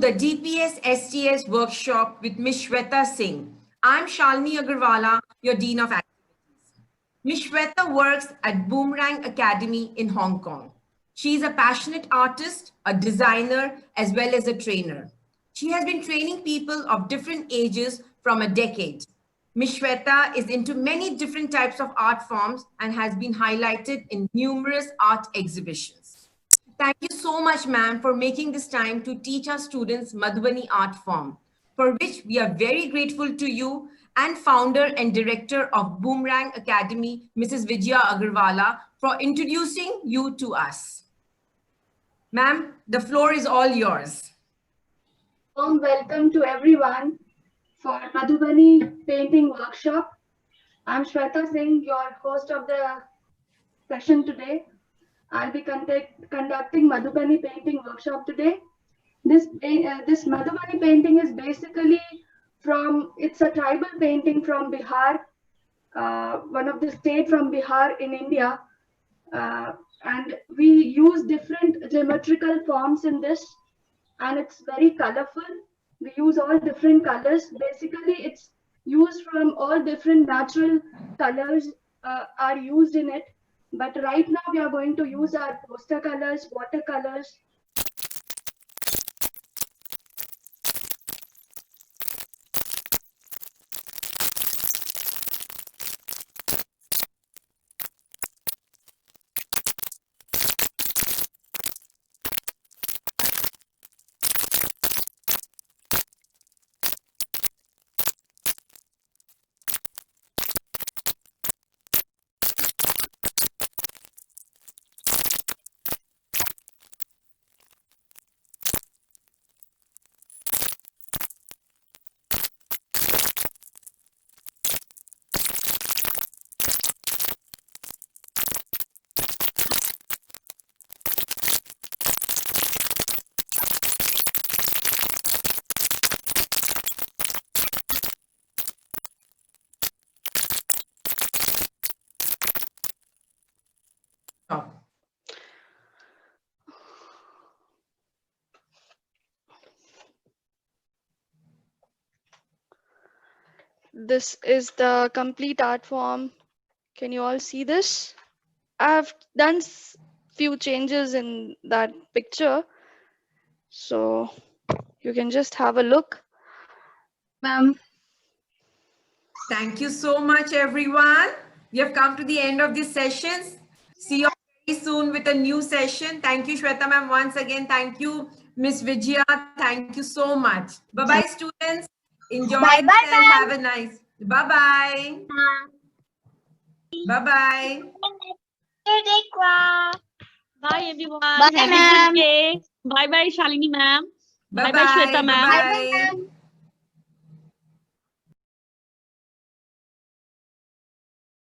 the DPS STS workshop with Ms. Shweta Singh. I'm Shalini Agarwala, your Dean of Activities. Ms. Shweta works at Boomerang Academy in Hong Kong. She is a passionate artist, a designer, as well as a trainer. She has been training people of different ages from a decade. Ms. Shweta is into many different types of art forms and has been highlighted in numerous art exhibitions. Thank you so much, ma'am, for making this time to teach our students Madhubani art form, for which we are very grateful to you and founder and director of Boomerang Academy, Mrs. Vijaya Agarwala, for introducing you to us. Ma'am, the floor is all yours. Warm welcome to everyone for Madhubani painting workshop. I'm Shweta Singh, your host of the session today. I'll be conducting Madhubani painting workshop today. This Madhubani painting is basically it's a tribal painting from Bihar, one of the state from Bihar in India. And we use different geometrical forms in this, and it's very colorful. We use all different colors. Basically, it's used from all different natural colors are used in it. But right now we are going to use our poster colors, watercolors. This is the complete art form. Can you all see this? I've done few changes in that picture, so you can just have a look. Ma'am. Thank you so much, everyone. We have come to the end of this session. See you very soon with a new session. Thank you, Shweta ma'am, once again. Thank you, Miss Vijaya. Thank you so much. Bye-bye, students. Enjoy yourself. Have a nice. Bye-bye. Bye-bye. Bye everyone. Bye, Have a good day. Bye bye Shalini ma'am. Bye bye Shweta ma'am. Bye-bye.